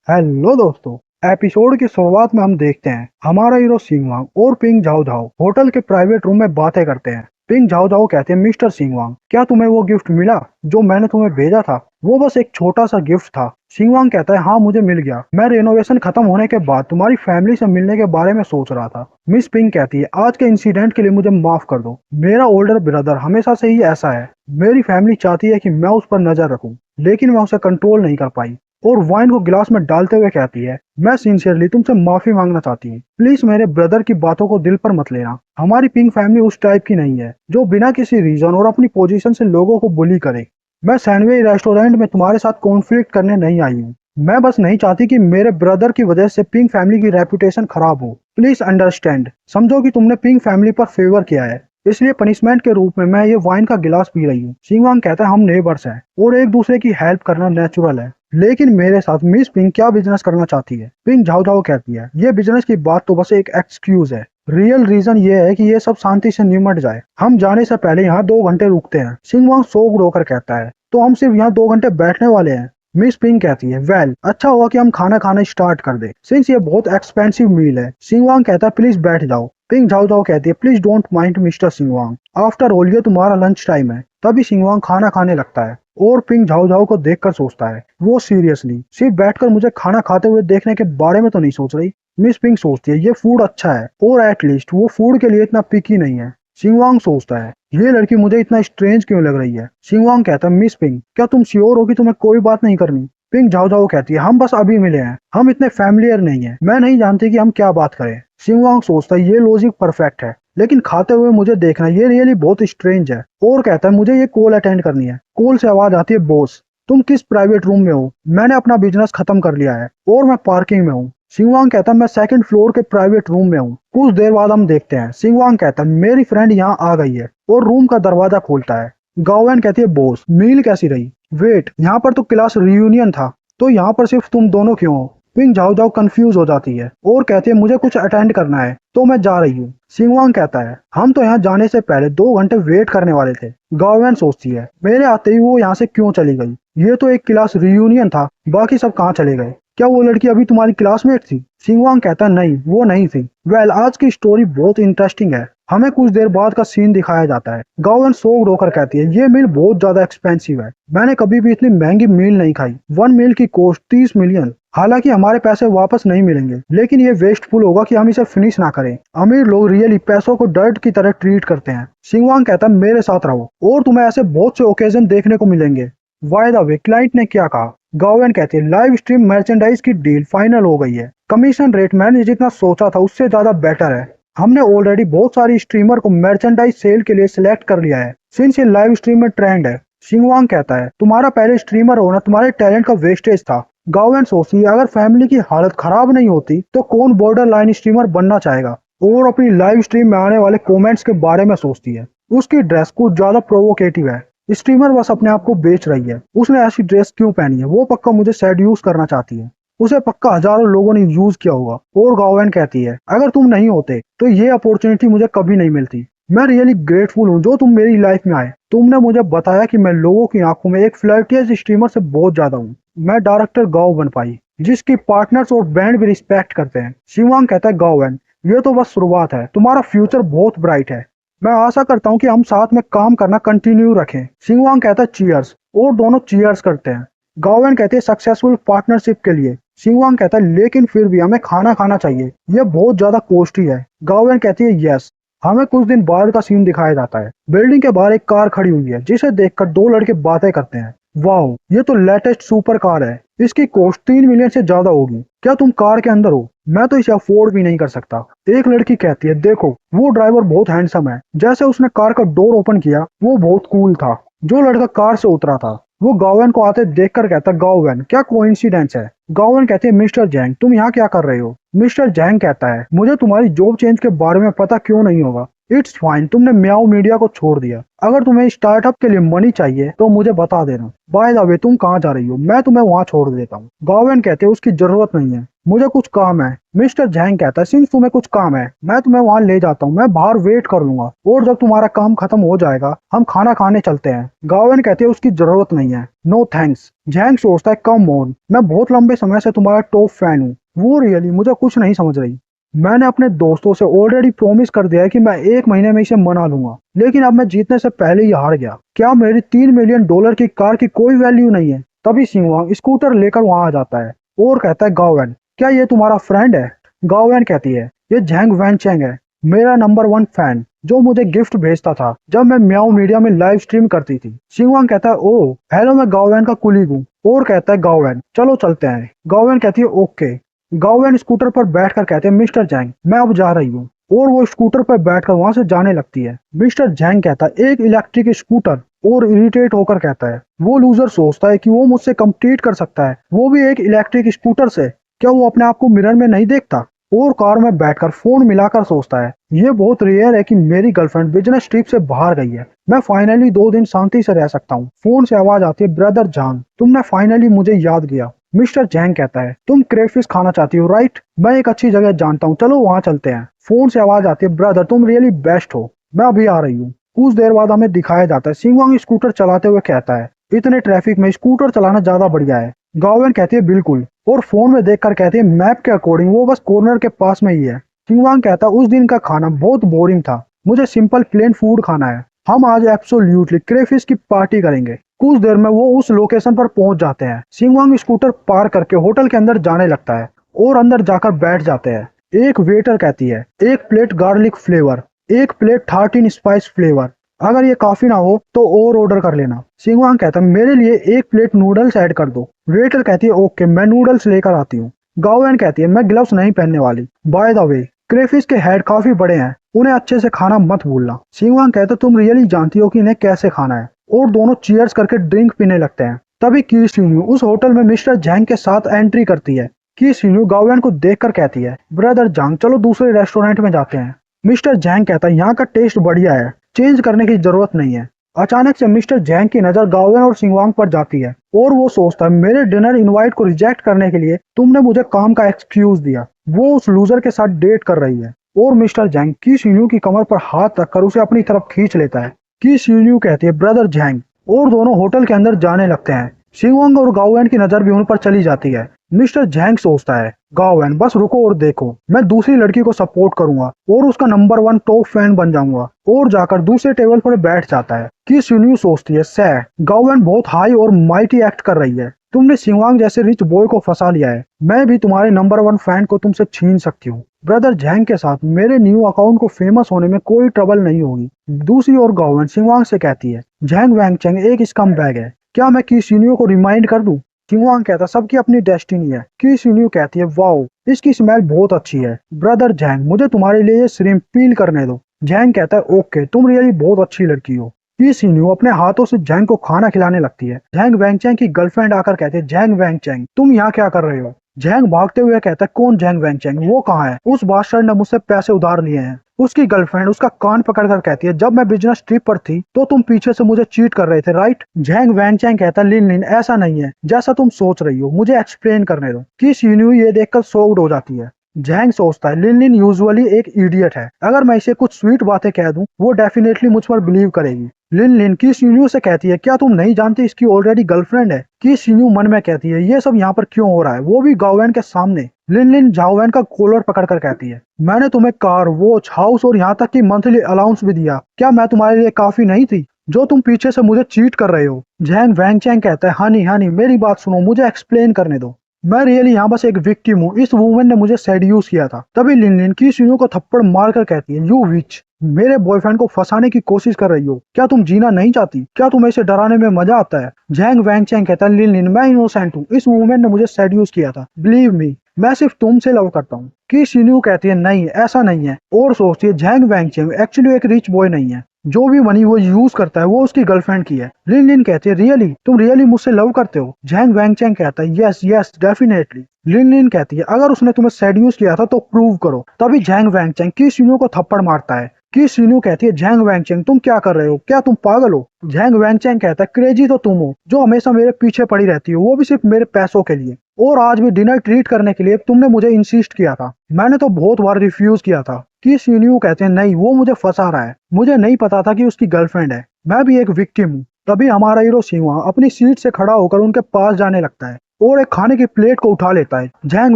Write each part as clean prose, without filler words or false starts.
Hello दोस्तों। Episode की शुरुआत में हम देखते हैं हमारा हीरो सिंगवांग और पिंग झाओ झाओ होटल के प्राइवेट रूम में बातें करते हैं। पिंग झाओ झाओ कहते हैं, मिस्टर सिंगवांग, क्या तुम्हें वो गिफ्ट मिला जो मैंने तुम्हें भेजा था? वो बस एक छोटा सा गिफ्ट था। सिंगवांग कहता है, हाँ मुझे मिल गया। मैं रेनोवेशन खत्म होने के बाद तुम्हारी फैमिली से मिलने के बारे में सोच रहा था। मिस पिंग कहती है, आज के इंसिडेंट के लिए मुझे माफ कर दो। मेरा ओल्डर ब्रदर हमेशा से ही ऐसा है। मेरी फैमिली चाहती है कि मैं उस पर नजर रखूं, लेकिन मैं उसे कंट्रोल नहीं कर पाई। और वाइन को गिलास में डालते हुए कहती है, मैं सिंसियरली तुमसे माफी मांगना चाहती हूँ। प्लीज मेरे ब्रदर की बातों को दिल पर मत लेना। हमारी पिंक फैमिली उस टाइप की नहीं है जो बिना किसी रीजन और अपनी पोजीशन से लोगों को बुली करे। मैं सैंडविच रेस्टोरेंट में तुम्हारे साथ कॉन्फ्लिक्ट करने नहीं आई हूँ। मैं बस नहीं चाहती कि मेरे ब्रदर की वजह से पिंक फैमिली की रेपुटेशन खराब हो। प्लीज अंडरस्टैंड, समझो कि तुमने पिंक फैमिली पर फेवर किया है, इसलिए पनिशमेंट के रूप में मैं ये वाइन का गिलास पी रही हूँ। सिंगवांग कहता है, हम नेबर्स हैं और एक दूसरे की हेल्प करना नेचुरल है, लेकिन मेरे साथ मिस पिंग क्या बिजनेस करना चाहती है? पिंग झाओ झाओ कहती है, ये बिजनेस की बात तो बस एक एक्सक्यूज है। रियल रीजन ये है कि ये सब शांति से निमट जाए। हम जाने से पहले यहाँ 2 घंटे रुकते हैं। सिंगवांग शोक रोकर कहता है, तो हम सिर्फ यहाँ 2 घंटे बैठने वाले हैं? मिस पिंग कहती है, वेल अच्छा हुआ कि हम खाना खाना स्टार्ट कर दे, सिंस ये बहुत एक्सपेंसिव मील है। सिंगवांग कहता है, प्लीज बैठ जाओ। पिंग झाओ झाओ कहती है, please don't mind mister Singwang, after all ये तुम्हारा लंच टाइम है। तभी सिंगवांग खाना खाने लगता है और पिंग झाओ झाओ को देखकर सोचता है, वो सीरियसली सिर्फ बैठकर मुझे खाना खाते हुए देखने के बारे में तो नहीं सोच रही। मिस पिंग सोचती है, ये फूड अच्छा है और एटलीस्ट वो फूड के लिए इतना पिकी नहीं है। सिंगवांग सोचता है, ये लड़की मुझे इतना स्ट्रेंज क्यों लग रही है? सिंगवांग कहता है, मिस पिंग क्या तुम श्योर हो कि तुम्हें कोई बात नहीं करनी? पिंग झाओ झाओ कहती है, हम बस अभी मिले हैं, हम इतने फैमिलियर नहीं है, मैं नहीं जानती कि हम क्या बात करें। सिंगवांग सोचता है, ये लॉजिक परफेक्ट है, लेकिन खाते हुए मुझे देखना ये रियली बहुत स्ट्रेंज है। और कहता है, मुझे ये कॉल अटेंड करनी है। कॉल से आवाज आती है, बॉस तुम किस प्राइवेट रूम में हो? मैंने अपना बिजनेस खत्म कर लिया है और मैं पार्किंग में हूँ। सिंगवांग कहता है, मैं सेकंड फ्लोर के प्राइवेट रूम में हूँ। कुछ देर बाद हम देखते हैं सिंगवांग कहता है, मेरी फ्रेंड यहाँ आ गई है, और रूम का दरवाजा खोलता है। गाओवेन कहती है, बॉस मील कैसी रही? वेट, यहाँ पर तो क्लास रियूनियन था, तो यहाँ पर सिर्फ तुम दोनों क्यों हो? पिंग झाओ झाओ कंफ्यूज हो जाती है और कहती है, मुझे कुछ अटेंड करना है तो मैं जा रही हूँ। सिंगवांग कहता है, हम तो यहाँ जाने से पहले 2 घंटे वेट करने वाले थे। गाओवेन सोचती है, मेरे आते ही वो यहाँ से क्यों चली गई? ये तो एक क्लास रियूनियन था, बाकी सब कहाँ चले गए? क्या वो लड़की अभी तुम्हारी क्लासमेट थी? सिंगवांग कहता है, नहीं वो नहीं थी। वेल आज की स्टोरी बहुत इंटरेस्टिंग है। हमें कुछ देर बाद का सीन दिखाया जाता है। गावन शौक रोकर कहती है, ये मील बहुत ज्यादा एक्सपेंसिव है, मैंने कभी भी इतनी महंगी मील नहीं खाई। 1 मील की कॉस्ट 30 मिलियन। हालांकि हमारे पैसे वापस नहीं मिलेंगे, लेकिन ये वेस्टफुल होगा कि हम इसे फिनिश ना करें। अमीर लोग रियली पैसों को डर्ट की तरह ट्रीट करते हैं। सिंगवांग कहता है, मेरे साथ रहो और तुम्हें ऐसे बहुत से ओकेजन देखने को मिलेंगे। वाय द वे क्लाइंट ने क्या कहा? गावन कहते हैं, लाइव स्ट्रीम मर्चेंडाइज की डील फाइनल हो गई है। कमीशन रेट मैंने जितना सोचा था उससे ज्यादा बेटर है। हमने ऑलरेडी बहुत सारी स्ट्रीमर को मर्चेंडाइज सेल के लिए सिलेक्ट कर लिया है, सिंस ये लाइव स्ट्रीम में ट्रेंड है। सिंगवांग कहता है, तुम्हारा पहले स्ट्रीमर होना तुम्हारे टैलेंट का वेस्टेज था। गावन सोचती है, अगर फैमिली की हालत खराब नहीं होती तो कौन बॉर्डर लाइन स्ट्रीमर बनना चाहेगा? और अपनी लाइव स्ट्रीम में आने वाले कमेंट्स के बारे में सोचती है। उसकी ड्रेस कुछ ज्यादा प्रोवोकेटिव है। स्ट्रीमर बस अपने आप को बेच रही है। उसने ऐसी ड्रेस क्यों पहनी है? वो पक्का मुझे सेड्यूस करना चाहती है। उसे पक्का हजारों लोगों ने यूज किया होगा। और गावन कहती है, अगर तुम नहीं होते तो ये अपॉर्चुनिटी मुझे कभी नहीं मिलती। मैं रियली ग्रेटफुल हूँ जो तुम मेरी लाइफ में आए। तुमने मुझे बताया कि मैं लोगों की आंखों में एक फ्लर्टियस स्ट्रीमर से बहुत ज्यादा हूँ। मैं डायरेक्टर गाओ बन पाई, जिसकी पार्टनर्स और बैंड भी रिस्पेक्ट करते हैं। शिवांग कहता है, गाओवन ये तो बस शुरुआत है, तुम्हारा फ्यूचर बहुत ब्राइट है। मैं आशा करता हूँ कि हम साथ में काम करना कंटिन्यू रखें। सिंगवांग कहता है, चीयर्स, और दोनों चीयर्स करते हैं। गाओवन कहते हैं, सक्सेसफुल पार्टनरशिप के लिए। सिंगवांग कहता है, लेकिन फिर भी हमें खाना खाना चाहिए, यह बहुत ज्यादा कॉस्टली है। गाओवन कहती है, यस। हमें कुछ दिन बाद का सीन दिखाया जाता है। बिल्डिंग के बाहर एक कार खड़ी हुई है, जिसे देखकर दो लड़के बातें करते हैं। वाओ, ये तो लेटेस्ट सुपर कार है, इसकी कॉस्ट 3 मिलियन से ज्यादा होगी। क्या तुम कार के अंदर हो? मैं तो इसे अफोर्ड भी नहीं कर सकता। एक लड़की कहती है, देखो वो ड्राइवर बहुत हैंडसम है, जैसे उसने कार का डोर ओपन किया वो बहुत कूल था। जो लड़का कार से उतरा था वो गावन को आते देखकर कहता, गावन क्या कोइंसिडेंस है? गावन कहते हैं, मिस्टर जैंग तुम यहाँ क्या कर रहे हो? मिस्टर जैंग कहता है, मुझे तुम्हारी जॉब चेंज के बारे में पता क्यों नहीं होगा? इट्स फाइन, तुमने म्याओ मीडिया को छोड़ दिया। अगर तुम्हें स्टार्टअप के लिए मनी चाहिए तो मुझे बता देना। बाय द वे तुम कहाँ जा रही हो? मैं तुम्हें वहाँ छोड़ देता हूँ। गावन कहते हैं, उसकी जरूरत नहीं है। मुझे कुछ काम है। मिस्टर जैंग कहता है सिंस तुम्हें कुछ काम है मैं तुम्हें वहां ले जाता हूँ, मैं बाहर वेट कर लूंगा और जब तुम्हारा काम खत्म हो जाएगा हम खाना खाने चलते हैं। गावेन कहती है उसकी जरूरत नहीं है, नो थैंक्स। जैंग सोचता है कम ऑन, मैं बहुत लंबे समय से तुम्हारा टॉप फैन हूँ। वो रियली मुझे कुछ नहीं समझ रही। मैंने अपने दोस्तों से ऑलरेडी प्रॉमिस कर दिया है कि मैं 1 महीने में इसे मना लूंगा, लेकिन अब मैं जीतने से पहले ही हार गया। क्या मेरी $3 मिलियन की कार की कोई वैल्यू नहीं है? तभी सिंगवांग स्कूटर लेकर वहां आ जाता है और कहता है गावेन क्या ये तुम्हारा फ्रेंड है? गावेन कहती है ये जैंग वैनचेंग है, मेरा नंबर 1 फैन जो मुझे गिफ्ट भेजता था जब मैं म्याओ मीडिया में लाइव स्ट्रीम करती थी। सिंगवांग कहता है ओ हेलो, मैं गावेन का कुलीग हूँ और कहता है गावेन चलो चलते हैं। गावेन कहती है ओके। गावेन स्कूटर पर बैठकर कहते हैं मिस्टर जैंग मैं अब जा रही हूँ और वो स्कूटर पर बैठकर वहां से जाने लगती है। मिस्टर जैंग कहता है एक इलेक्ट्रिक स्कूटर और इरिटेट होकर कहता है वो लूजर सोचता है कि वो मुझसे कम्पीट कर सकता है, वो भी एक इलेक्ट्रिक स्कूटर से। क्या वो अपने आप को मिरर में नहीं देखता? और कार में बैठकर फोन मिलाकर सोचता है ये बहुत रेयर है कि मेरी गर्लफ्रेंड बिजनेस ट्रिप से बाहर गई है, मैं फाइनली 2 दिन शांति से रह सकता हूँ। फोन से आवाज आती है ब्रदर जान तुमने फाइनली मुझे याद किया। मिस्टर जैंग कहता है तुम क्रेफिश खाना चाहती हो राइट, मैं एक अच्छी जगह जानता हूँ चलो वहां चलते हैं। फोन से आवाज आती है ब्रदर तुम रियली बेस्ट हो, मैं अभी आ रही हूँ। कुछ देर बाद हमें दिखाया जाता है सिंगवांग स्कूटर चलाते हुए कहता है इतने ट्रैफिक में स्कूटर चलाना ज्यादा बढ़िया है। गावेन कहती है बिल्कुल और फोन में देखकर कहती है मैप के अकॉर्डिंग वो बस कॉर्नर के पास में ही है। सिंगवांग कहता है उस दिन का खाना बहुत बोरिंग था, मुझे सिंपल प्लेन फूड खाना है, हम आज एब्सोल्युटली क्रेफिश की पार्टी करेंगे। कुछ देर में वो उस लोकेशन पर पहुंच जाते हैं। सिंगवांग स्कूटर पार करके होटल के अंदर जाने लगता है और अंदर जाकर बैठ जाते हैं। एक वेटर कहती है एक प्लेट गार्लिक फ्लेवर, एक प्लेट 13 स्पाइस फ्लेवर, अगर ये काफी ना हो तो और ऑर्डर कर लेना। सिंगवांग कहता है मेरे लिए एक प्लेट नूडल्स ऐड कर दो। वेटर कहती है ओके मैं नूडल्स लेकर आती हूँ। गावेन कहती है मैं ग्लव्स नहीं पहनने वाली, बाय द वे क्रेफिश के हेड काफी बड़े हैं, उन्हें अच्छे से खाना मत भूलना। सिंगवांग कहता है तुम रियली जानती हो कि इन्हें कैसे खाना है, और दोनों चीयर्स करके ड्रिंक पीने लगते हैं। तभी की सिन्यू उस होटल में मिस्टर जैंग के साथ एंट्री करती है। की सिन्यू गावेन को देखकर कहती है ब्रदर जांग चलो दूसरे रेस्टोरेंट में जाते हैं। मिस्टर जैंग कहता है यहाँ का टेस्ट बढ़िया है, चेंज करने की जरूरत नहीं है। अचानक से मिस्टर जैंग की नजर गावेन और सिंगवांग पर जाती है और वो सोचता है मेरे डिनर इनवाइट को रिजेक्ट करने के लिए तुमने मुझे काम का एक्सक्यूज दिया। वो उस लूजर के साथ डेट कर रही है और मिस्टर जैंग की सिन्यू की कमर पर हाथ रखकर उसे अपनी तरफ खींच लेता है। की सिन्यू कहती है ब्रदर जैंग और दोनों होटल के अंदर जाने लगते हैं। सिंगवांग और गावेन की नजर भी उन पर चली जाती है। मिस्टर जैंग सोचता है गावेन बस रुको और देखो, मैं दूसरी लड़की को सपोर्ट करूंगा और उसका नंबर 1 टॉप फैन बन जाऊंगा, और जाकर दूसरे टेबल पर बैठ जाता है। कि सिन्यू सोचती है सै गावेन बहुत हाई और माइटी एक्ट कर रही है, तुमने सिंगवांग जैसे रिच बॉय को फंसा लिया है, मैं भी तुम्हारे नंबर 1 फैन को तुमसे छीन सकती हूँ। ब्रदर जैंग के साथ मेरे न्यू अकाउंट को फेमस होने में कोई ट्रबल नहीं होगी। दूसरी ओर गावेन सिंगवांग से कहती है जैंग वैंगचेंग एक स्कम बैग है, क्या मैं की सिन्यू को रिमाइंड कर दूं? सिंगवांग कहता सबकी अपनी डेस्टिनी है। की सिन्यू कहती है वाओ इसकी स्मेल बहुत अच्छी है, ब्रदर जैंग मुझे तुम्हारे लिए ये श्रिम्प पील करने दो। जैंग कहता है ओके तुम रियली बहुत अच्छी लड़की हो। की सिन्यू अपने हाथों से जैंग को खाना खिलाने लगती है। जैंग वैंगचेंग की गर्लफ्रेंड आकर कहती है जैंग वैंगचेंग तुम यहाँ क्या कर रहे हो? जैंग भागते हुए कहता है कौन जैंग वैंगचेंग, वो कहाँ है? उस बादशाह ने मुझसे पैसे उधार लिए हैं। उसकी गर्लफ्रेंड उसका कान पकड़कर कहती है जब मैं बिजनेस ट्रिप पर थी तो तुम पीछे से मुझे चीट कर रहे थे राइट? जैंग वैंगचेंग कहता है लिन लिन ऐसा नहीं है जैसा तुम सोच रही हो, मुझे एक्सप्लेन करने दो। की सिन्यू ये देखकर शॉक्ड हो जाती है। जैंग सोचता है लिन लिन यूजुअली एक इडियट है, अगर मैं इसे कुछ स्वीट बातें कह दूं वो डेफिनेटली मुझ पर बिलीव करेगी। लिन लिन की सिन्यू से कहती है क्या तुम नहीं जानती इसकी ऑलरेडी गर्लफ्रेंड है? की सिन्यू मन में कहती है ये सब यहाँ पर क्यों हो रहा है, वो भी गावेन के सामने। लिन लिन जाओवेन का कॉलर पकड़कर कहती है मैंने तुम्हें कार, वॉच, हाउस और यहाँ तक की मंथली अलाउंस भी दिया, क्या मैं तुम्हारे लिए काफी नहीं थी जो तुम पीछे से मुझे चीट कर रहे हो? जैंग वैंगचेंग कहता है हनी हनी मेरी बात सुनो, मुझे एक्सप्लेन करने दो, मैं रियली यहाँ बस एक विक्टिम हूँ, इस वुमन ने मुझे सेड्यूस किया था। तभी लिन लिन की सिन्यू को थप्पड़ मारकर कहती है यू विच, मेरे बॉयफ्रेंड को फंसाने की कोशिश कर रही हो, क्या तुम जीना नहीं चाहती? क्या तुम्हें इसे डराने में मजा आता है? जैंग वैंगचेंग कहता है लिन लिन मैं इनोसेंट हूँ, इस वुमन ने मुझे सेड्यूस किया था, बिलीव मी मैं सिर्फ तुमसे लव करता हूँ। की सिन्यू कहती है नहीं ऐसा नहीं है, और सोचती है जैंग वैंगचेंग एक्चुअली एक रिच बॉय नहीं है, जो भी मनी वो यूज करता है वो उसकी गर्लफ्रेंड की है। लिन लिन कहती है रियली तुम रियली मुझसे लव करते हो? जैंग वैंगचेंग कहता है यस यस डेफिनेटली। लिन लिन कहती है अगर उसने तुम्हें सेड्यूस किया था तो प्रूव करो। तभी जैंग वैंगचेंग की सिन्यू को थप्पड़ मारता है। कि सीनू कहती है झैंग वैंगचेंग तुम क्या कर रहे हो, क्या तुम पागल हो। झैंग वैंगचेंग कहता है क्रेजी तो तुम हो जो हमेशा मेरे पीछे पड़ी रहती हो, वो भी सिर्फ मेरे पैसों के लिए। और आज भी डिनर ट्रीट करने के लिए तुमने मुझे इंसिस्ट किया था, मैंने तो बहुत बार रिफ्यूज किया था। कि सीनू कहते हैं नहीं, वो मुझे फंसा रहा है, मुझे नहीं पता था कि उसकी गर्लफ्रेंड है, मैं भी एक विक्टिम हूँ। तभी हमारा हीरो सिंगवा अपनी सीट से खड़ा होकर उनके पास जाने लगता है और एक खाने की प्लेट को उठा लेता है। झैंग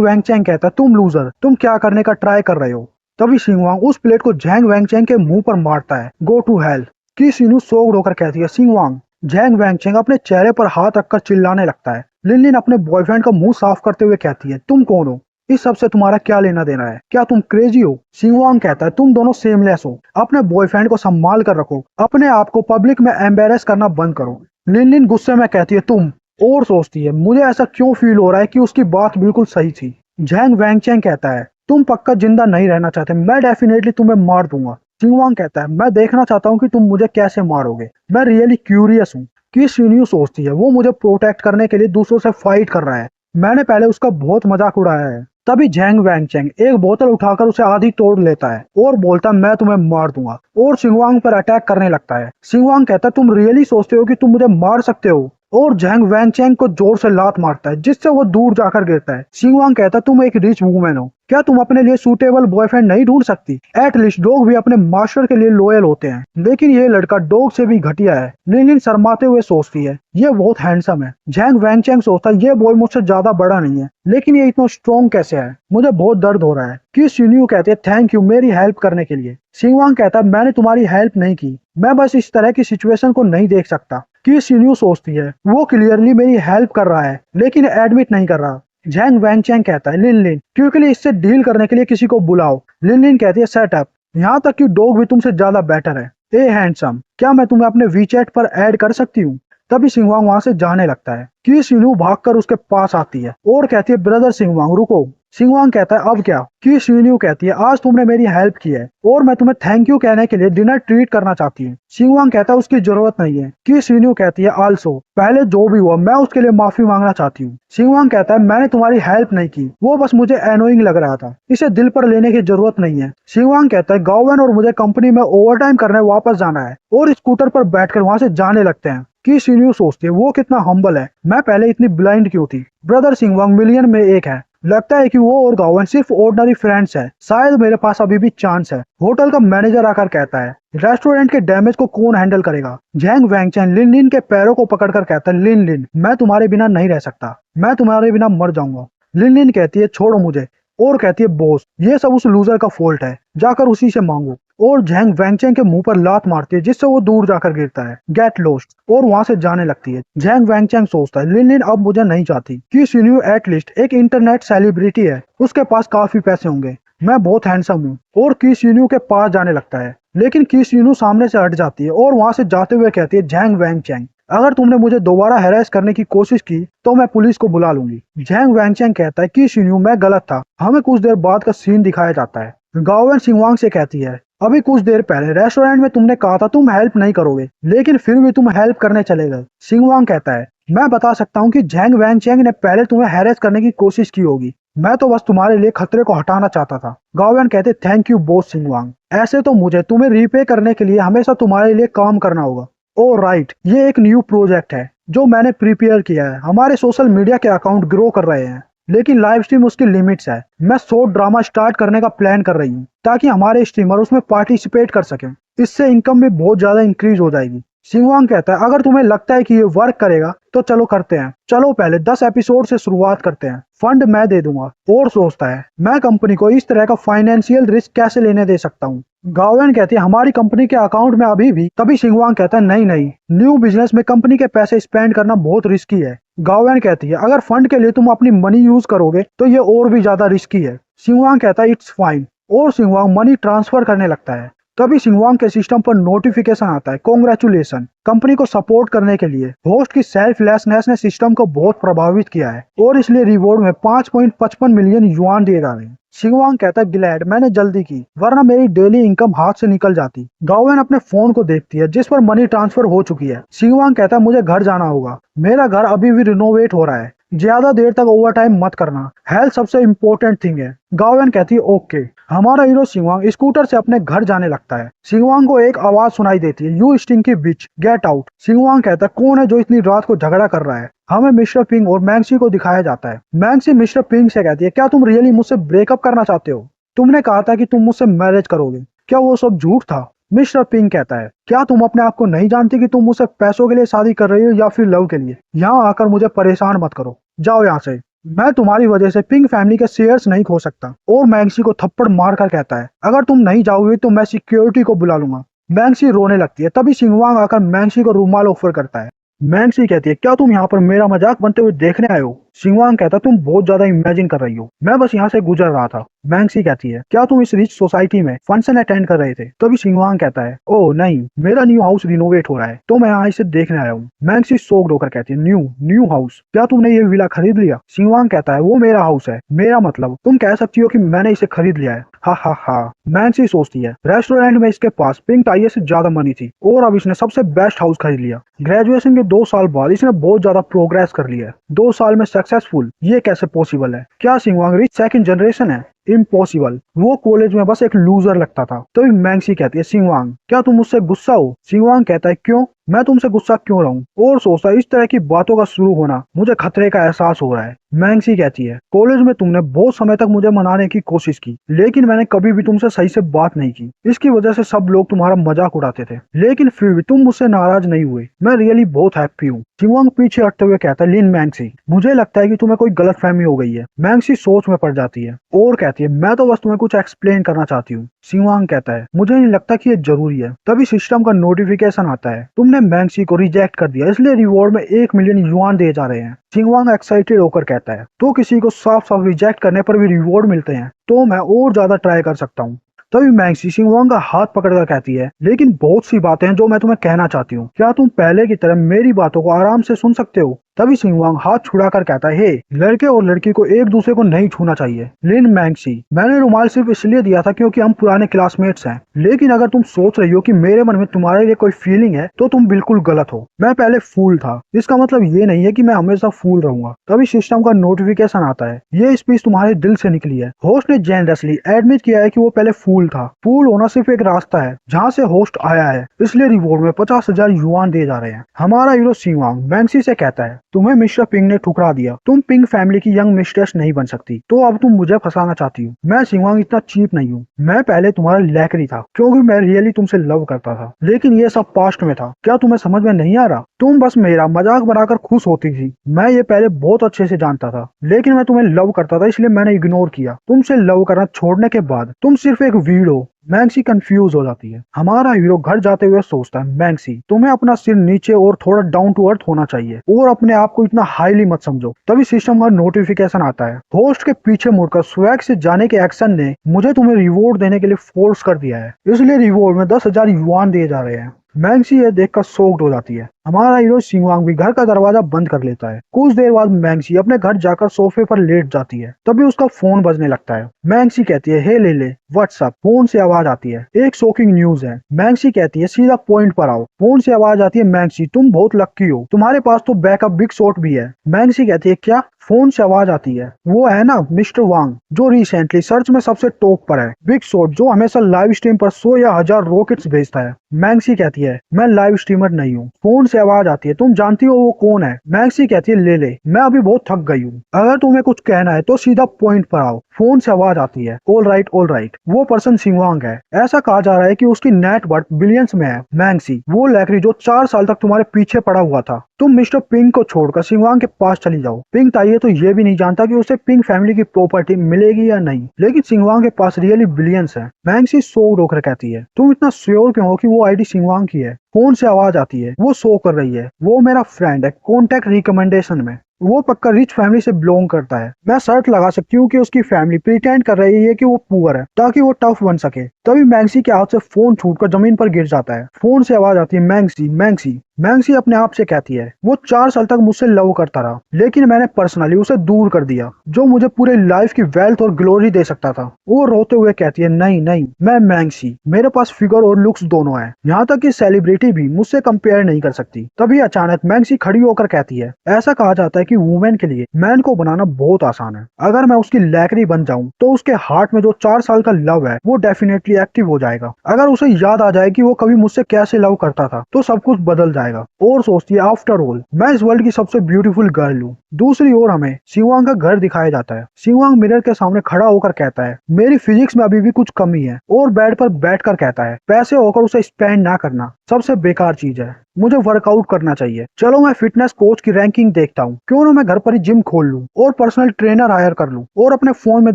वैंगचेंग कहता है तुम लूजर, तुम क्या करने का ट्राई कर रहे हो। तभी सिंगवांग उस प्लेट को झैंग वैंगचेंग के मुंह पर मारता है। Go to hell. की सीनू शॉक्ड होकर कहती है सिंगवांग। झैंग वैंगचेंग अपने चेहरे पर हाथ रखकर चिल्लाने लगता है। लिनलिन अपने बॉयफ्रेंड का मुंह साफ करते हुए कहती है तुम कौन हो, इस सब से तुम्हारा क्या लेना देना है, क्या तुम क्रेजी हो। सिंगवांग कहता है तुम दोनों सेमलेस हो, अपने बॉयफ्रेंड को संभाल कर रखो, अपने आप को पब्लिक में एम्बेरस करना बंद करो। लिनलिन गुस्से में कहती है तुम, और सोचती है मुझे ऐसा क्यों फील हो रहा है कि उसकी बात बिल्कुल सही थी। झैंग वैंगचेंग कहता है तुम पक्का जिंदा नहीं रहना चाहते, मैं डेफिनेटली तुम्हें मार दूंगा। सिंगवांग कहता है मैं देखना चाहता हूँ कि तुम मुझे कैसे मारोगे, मैं रियली क्यूरियस हूँ। कि सीन्यू सोचती है वो मुझे प्रोटेक्ट करने के लिए दूसरों से फाइट कर रहा है, मैंने पहले उसका बहुत मजाक उड़ाया है। तभी झैंग वैंगचेंग एक बोतल उठाकर उसे आधी तोड़ लेता है और बोलता है मैं तुम्हें मार दूंगा, और सिंगवांग पर अटैक करने लगता है। सिंगवांग कहता है तुम रियली सोचते हो कि तुम मुझे मार सकते हो, और झैंग वैंगचेंग को जोर से लात मारता है जिससे वो दूर जाकर गिरता है। सिंगवांग कहता है तुम एक रिच वूमेन हो, क्या तुम अपने लिए सूटेबल बॉयफ्रेंड नहीं ढूंढ सकती। एटलीस्ट डॉग भी अपने मास्टर के लिए लॉयल होते हैं, लेकिन ये लड़का डॉग से भी घटिया है। लिनलिन शर्माते हुए सोचती है ये बहुत हैंडसम है। झैंग वैंगचेंग सोचता है ये बॉय मुझसे ज्यादा बड़ा नहीं है, लेकिन ये इतना स्ट्रॉन्ग कैसे है, मुझे बहुत दर्द हो रहा है। कि सिन्यू कहते हैं थैंक यू मेरी हेल्प करने के लिए। सिंगवांग कहता है मैंने तुम्हारी हेल्प नहीं की, मैं बस इस तरह की सिचुएशन को नहीं देख सकता। कि सिन्यू सोचती है वो क्लियरली मेरी हेल्प कर रहा है लेकिन एडमिट नहीं कर रहा। झैंग वैंगचेंग कहता है लिनलिन क्योंकि इससे डील करने के लिए किसी को बुलाओ। लिनलिन कहती है सेट अप, यहाँ तक कि डॉग भी तुमसे ज्यादा बेटर है। ए हैंडसम, क्या मैं तुम्हें अपने वीचैट पर ऐड कर सकती हूँ। तभी सिंगवांग वहां से जाने लगता है। कि सिन्यू भागकर उसके पास आती है और कहती है ब्रदर सिंगवांग रुको। सिंगवांग कहता है अब क्या। कि सिन्यू कहती है आज तुमने मेरी हेल्प की है और मैं तुम्हें थैंक यू कहने के लिए डिनर ट्रीट करना चाहती हूँ। सिंगवांग कहता है उसकी जरूरत नहीं है। कि सिन्यू कहती है आल्सो पहले जो भी हुआ मैं उसके लिए माफी मांगना चाहती हूँ। सिंगवांग कहता है मैंने तुम्हारी हेल्प नहीं की, वो बस मुझे एनोइंग लग रहा था, इसे दिल पर लेने की जरूरत नहीं है। सिंगवांग कहता है गाओवेन और मुझे कंपनी में ओवरटाइम करने वापस जाना है, और स्कूटर पर बैठकर वहां से जाने लगते हैं। कि सिन्यू सोचती है वो कितना हम्बल है, मैं पहले इतनी ब्लाइंड क्यों थी। ब्रदर सिंगवांग मिलियन में एक है, लगता है कि वो और गावन सिर्फ ऑर्डिनरी फ्रेंड्स हैं, शायद मेरे पास अभी भी चांस है। होटल का मैनेजर आकर कहता है रेस्टोरेंट के डैमेज को कौन हैंडल करेगा। झैंग वैंगचेंग लिनलिन के पैरों को पकड़कर कहता है लिनलिन मैं तुम्हारे बिना नहीं रह सकता, मैं तुम्हारे बिना मर जाऊंगा। लिनलिन कहती है छोड़ो मुझे, और कहती है बॉस ये सब उस लूजर का फॉल्ट है, जाकर उसी से मांगो। और झैंग वैंगचेंग के मुंह पर लात मारती है जिससे वो दूर जाकर गिरता है। गेट लॉस्ट, और वहां से जाने लगती है। झैंग वैंगचेंग सोचता है लिनलिन अब मुझे नहीं चाहती। कि सिन्यू एटलीस्ट एक इंटरनेट सेलिब्रिटी है, उसके पास काफी पैसे होंगे, मैं बहुत हैंडसम हूँ। और की सिन्यू के पास जाने लगता है, लेकिन की सिन्यू सामने से हट जाती है और वहां से जाते हुए कहती है झैंग वैंगचेंग अगर तुमने मुझे दोबारा हैरेस करने की कोशिश की तो मैं पुलिस को बुला लूंगी। झैंग वैंगचेंग कहता है कि सिन्यू मैं गलत था। हमें कुछ देर बाद का सीन दिखाया जाता है। गाओवेन सिंगवांग से कहती है अभी कुछ देर पहले रेस्टोरेंट में तुमने कहा था तुम हेल्प नहीं करोगे, लेकिन फिर भी तुम हेल्प करने चले गए। सिंगवांग कहता है मैं बता सकता हूँ कि झैंग वैंगचेंग ने पहले तुम्हें हैरेस करने की कोशिश की होगी, मैं तो बस तुम्हारे लिए खतरे को हटाना चाहता था। गाओवेन कहते थैंक यू बॉस सिंगवांग, ऐसे तो मुझे तुम्हें रीपे करने के लिए हमेशा तुम्हारे लिए काम करना होगा। ओ राइट, ये एक न्यू प्रोजेक्ट है जो मैंने प्रिपेयर किया है, हमारे सोशल मीडिया के अकाउंट ग्रो कर रहे हैं, लेकिन लाइव स्ट्रीम उसकी लिमिट्स है। मैं शॉर्ट ड्रामा स्टार्ट करने का प्लान कर रही हूँ ताकि हमारे स्ट्रीमर उसमें पार्टिसिपेट कर सकें, इससे इनकम भी बहुत ज्यादा इंक्रीज हो जाएगी। सिंगवांग कहता है अगर तुम्हें लगता है कि ये वर्क करेगा तो चलो करते हैं, चलो पहले 10 एपिसोड से शुरुआत करते हैं, फंड मैं दे दूंगा। और सोचता है मैं कंपनी को इस तरह का फाइनेंशियल रिस्क कैसे लेने दे सकता हूँ। गाओवेन कहती है हमारी कंपनी के अकाउंट में अभी भी। तभी सिंगवांग कहता है नहीं नहीं, न्यू बिजनेस में कंपनी के पैसे स्पेंड करना बहुत रिस्की है। गाओवेन कहती है अगर फंड के लिए तुम अपनी मनी यूज करोगे तो ये और भी ज्यादा रिस्की है। सिंगवांग कहता है इट्स फाइन, और सिंगवांग मनी ट्रांसफर करने लगता है। तभी सिंगवांग के सिस्टम पर नोटिफिकेशन आता है कॉन्ग्रेचुलेशन, कंपनी को सपोर्ट करने के लिए होस्ट की सेल्फलेसनेस ने सिस्टम को बहुत प्रभावित किया है और इसलिए रिवॉर्ड में 5.55 मिलियन युआन दिए जा रहे हैं। सिंगवांग कहता है ग्लैड मैंने जल्दी की, वरना मेरी डेली इनकम हाथ से निकल जाती। गाओवेन अपने फोन को देखती है जिस पर मनी ट्रांसफर हो चुकी है। सिंगवांग कहता है मुझे घर जाना होगा, मेरा घर अभी भी रिनोवेट हो रहा है, ज्यादा देर तक ओवर टाइम मत करना, हेल्थ सबसे इम्पोर्टेंट थिंग है। गावेन कहती है ओके। हमारा हीरो सिंगवांग स्कूटर से अपने घर जाने लगता है। सिंगवांग को एक आवाज सुनाई देती है, you stinky bitch, get out. Singwang कहता है कौन है जो इतनी रात को झगड़ा कर रहा है। हमें मिस्टर पिंग और मैंगसी को दिखाया जाता है। मैंगसी मिस्टर पिंग से कहती है क्या तुम रियली मुझसे ब्रेकअप करना चाहते हो? तुमने कहा था कि तुम मुझसे मैरिज करोगे, क्या वो सब झूठ था? मिस्टर पिंग कहता है क्या तुम अपने आप को नहीं जानती कि तुम मुझसे पैसों के लिए शादी कर रही हो या फिर लव के लिए? यहाँ आकर मुझे परेशान मत करो, जाओ यहाँ से। मैं तुम्हारी वजह से पिंग फैमिली के शेयर्स नहीं खो सकता। और मैंगसी को थप्पड़ मारकर कहता है अगर तुम नहीं जाओगे तो मैं सिक्योरिटी को बुला लूंगा। मैंगसी रोने लगती है। तभी सिंगवांग आकर मैंगसी को रुमाल ऑफर करता है। मैंगसी कहती है क्या तुम यहाँ पर मेरा मजाक बनते हुए देखने आए हो? सिंगवांग कहता तुम बहुत ज्यादा इमेजिन कर रही हो, मैं बस यहाँ से गुजर रहा था। मैंगसी कहती है क्या तुम इस रिच सोसाइटी में फंक्शन अटेंड कर रहे थे? तभी सिंगवांग कहता है ओह नहीं, मेरा न्यू हाउस रिनोवेट हो रहा है तो मैं यहाँ इसे देखने आया हूँ। मैंगसी शॉक्ड होकर कहती है न्यू न्यू हाउस, क्या तुमने ये विला खरीद लिया? सिंगवांग कहता है वो मेरा हाउस है, मेरा मतलब तुम कह सकती हो कि मैंने इसे खरीद लिया है। हा हा हा। मैंगसी सोचती है रेस्टोरेंट में इसके पास पिंक टाइए से ज्यादा मनी थी और अब इसने सबसे बेस्ट हाउस खरीद लिया। ग्रेजुएशन के 2 साल बाद इसने बहुत ज्यादा प्रोग्रेस कर लिया है। 2 साल में सक्सेसफुल, ये कैसे पॉसिबल है? क्या सिंगवांग रिच सेकंड जनरेशन है? इम्पॉसिबल, वो कॉलेज में बस एक लूजर लगता था। तो मैंगसी कहती है सिंगवांग क्या तुम मुझसे गुस्सा हो? सिंगवांग कहता है क्यों, मैं तुमसे गुस्सा क्यों रहूं? और सोचता है इस तरह की बातों का शुरू होना मुझे खतरे का एहसास हो रहा है। मैंगसी कहती है कॉलेज में तुमने बहुत समय तक मुझे मनाने की कोशिश की लेकिन मैंने कभी भी तुमसे सही से बात नहीं की। इसकी वजह से सब लोग तुम्हारा मजाक उड़ाते थे लेकिन फिर भी तुम मुझसे नाराज नहीं हुए। मैं रियली बहुत हैप्पी हूँ। सिंगवांग पीछे हटते हुए कहता है लिन मैंगसी, मुझे लगता है कि तुम्हें कोई गलतफहमी हो गई है। मैंगसी सोच में पड़ जाती है और कहती है मैं तो बस तुम्हें कुछ एक्सप्लेन करना चाहती हूँ। सिंगवांग कहता है मुझे नहीं लगता कि ये जरूरी है। तभी सिस्टम का नोटिफिकेशन आता है तुमने मैंगसी को रिजेक्ट कर दिया इसलिए रिवॉर्ड में 1 मिलियन युआन दिए जा रहे हैं। सिंगवांग एक्साइटेड होकर कहता है तो किसी को साफ साफ रिजेक्ट करने पर भी रिवॉर्ड मिलते हैं तो मैं और ज्यादा ट्राई कर सकता हूँ। तभी मैंगसी सिंगवांग का हाथ पकड़कर कहती है लेकिन बहुत सी बातें हैं जो मैं तुम्हें कहना चाहती हूँ, क्या तुम पहले की तरह मेरी बातों को आराम से सुन सकते हो? तभी सिंगवांग हाथ छुड़ाकर कहता है हे, लड़के और लड़की को एक दूसरे को नहीं छूना चाहिए। लिन मैंगसी, मैंने रुमाल सिर्फ इसलिए दिया था क्योंकि हम पुराने क्लासमेट्स हैं, लेकिन अगर तुम सोच रही हो कि मेरे मन में तुम्हारे लिए कोई फीलिंग है तो तुम बिल्कुल गलत हो। मैं पहले फूल था, इसका मतलब ये नहीं है कि मैं हमेशा फूल रहूंगा। तभी सिस्टम का नोटिफिकेशन आता है ये स्पीच तुम्हारे दिल से निकली है। होस्ट ने जेनरसली एडमिट किया है कि वो पहले फूल था। फूल होना सिर्फ एक रास्ता है जहाँ से होस्ट आया है, इसलिए रिवॉर्ड में 50,000 युआन दिए जा रहे हैं। हमारा हीरो सिंगवांग मैंगसी से कहता है तुम्हें मिस्टर पिंग ने ठुकरा दिया, तुम पिंग फैमिली की यंग मिस्ट्रेस नहीं बन सकती, तो अब तुम मुझे फंसाना चाहती हो। मैं सिंगवांग इतना चीप नहीं हूँ, मैं पहले तुम्हारा लैकरी था क्योंकि मैं रियली तुमसे लव करता था, लेकिन ये सब पास्ट में था। क्या तुम्हें समझ में नहीं आ रहा? तुम बस मेरा मजाक बनाकर खुश होती थी। मैं ये पहले बहुत अच्छे से जानता था लेकिन मैं तुम्हें लव करता था इसलिए मैंने इग्नोर किया। तुमसे लव करना छोड़ने के बाद तुम सिर्फ एक वीड हो। मैंगसी कंफ्यूज हो जाती है। हमारा हीरो घर जाते हुए सोचता है मैंगसी तुम्हें अपना सिर नीचे और थोड़ा डाउन टू अर्थ होना चाहिए और अपने आप को इतना हाईली मत समझो। तभी सिस्टम का नोटिफिकेशन आता है होस्ट के पीछे मुड़कर स्वैग से जाने के एक्शन ने मुझे तुम्हें रिवॉर्ड देने के लिए फोर्स कर दिया है, इसलिए रिवॉर्ड में 10,000 युआन दिए जा रहे हैं। मैंगसी ये देखकर शॉक्ड हो जाती है। हमारा हीरो सिंगवांग भी घर का दरवाजा बंद कर लेता है। कुछ देर बाद मैंगसी अपने घर जाकर सोफे पर लेट जाती है। तभी उसका फोन बजने लगता है। मैंगसी कहती है हे ले व्हाट्सएप। फोन से आवाज आती है एक शॉकिंग न्यूज है। मैंगसी कहती है सीधा पॉइंट पर आओ। फोन से आवाज आती है मैंगसी तुम बहुत लक्की हो, तुम्हारे पास तो बैकअप बिग शॉट भी है। मैंगसी कहती है क्या? फोन से आवाज आती है वो है ना मिस्टर वांग जो रिसेंटली सर्च में सबसे टॉप पर है, बिग शॉट जो हमेशा लाइव स्ट्रीम पर 100 या 1000 रॉकेट्स भेजता है। मैंगसी कहती है मैं लाइव स्ट्रीमर नहीं हूँ। फोन से आवाज आती है तुम जानती हो वो कौन है? मैंगसी कहती है ले मैं अभी बहुत थक गई हूँ, अगर तुम्हें कुछ कहना है तो सीधा पॉइंट पर आओ। फोन से आवाज आती है ऑल राइट वो पर्सन सिंगवांग है। ऐसा कहा जा रहा है कि उसकी नेट वर्थ बिलियंस में है। मैंगसी वो लैकरी जो 4 साल तक तुम्हारे पीछे पड़ा हुआ था, तुम मिस्टर पिंग को छोड़कर सिंगवांग के पास चली जाओ। पिंग ताइये तो ये भी नहीं जानता कि उसे पिंग फैमिली की प्रॉपर्टी मिलेगी या नहीं, लेकिन सिंगवांग के पास रियली बिलियंस है। मैंगसी शो रोकर कहती है तुम इतना श्योर क्यों हो कि वो आईडी सिंगवांग की है? फोन से आवाज आती है वो शो कर रही है वो मेरा फ्रेंड है कॉन्टेक्ट रिकमेंडेशन में, वो पक्का रिच फैमिली से बिलोंग करता है। मैं शर्त लगा सकती हूँ कि उसकी फैमिली प्रिटेंड कर रही है कि वो पुअर है ताकि वो टफ बन सके। तभी मैंगसी के हाथ से फोन छूटकर जमीन पर गिर जाता है। फोन से आवाज आती है मैंगसी मैंगसी अपने आप से कहती है वो 4 साल तक मुझसे लव करता रहा, लेकिन मैंने पर्सनली उसे दूर कर दिया जो मुझे पूरे लाइफ की वेल्थ और ग्लोरी दे सकता था। वो रोते हुए कहती है नहीं नहीं, मैं मैंगसी, मेरे पास फिगर और लुक्स दोनों है, यहाँ तक कि सेलिब्रिटी भी मुझसे कंपेयर नहीं कर सकती। तभी अचानक मैंगसी खड़ी होकर कहती है ऐसा कहा जाता है कि वुमेन के लिए मैन को बनाना बहुत आसान है। अगर मैं उसकी लैकड़ी बन जाऊं तो उसके हार्ट में जो 4 साल का लव है वो डेफिनेटली एक्टिव हो जाएगा। अगर उसे याद आ जाए कि वो कभी मुझसे कैसे लव करता था तो सब कुछ बदल जाएगा। और सोचती है आफ्टर ऑल मैं इस वर्ल्ड की सबसे ब्यूटीफुल गर्ल हूँ। दूसरी ओर हमें सिंगवांग का घर दिखाया जाता है। सिंगवांग मिरर के सामने खड़ा होकर कहता है मेरी फिजिक्स में अभी भी कुछ कमी है, और बेड पर बैठकर कहता है पैसे होकर उसे स्पेंड ना करना सबसे बेकार चीज है, मुझे वर्कआउट करना चाहिए। चलो मैं फिटनेस कोच की रैंकिंग देखता हूँ, क्यों ना मैं घर पर ही जिम खोल लूँ और पर्सनल ट्रेनर हायर कर लूँ। और अपने फोन में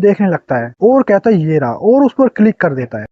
देखने लगता है और कहता है ये रहा, और उस पर क्लिक कर देता है।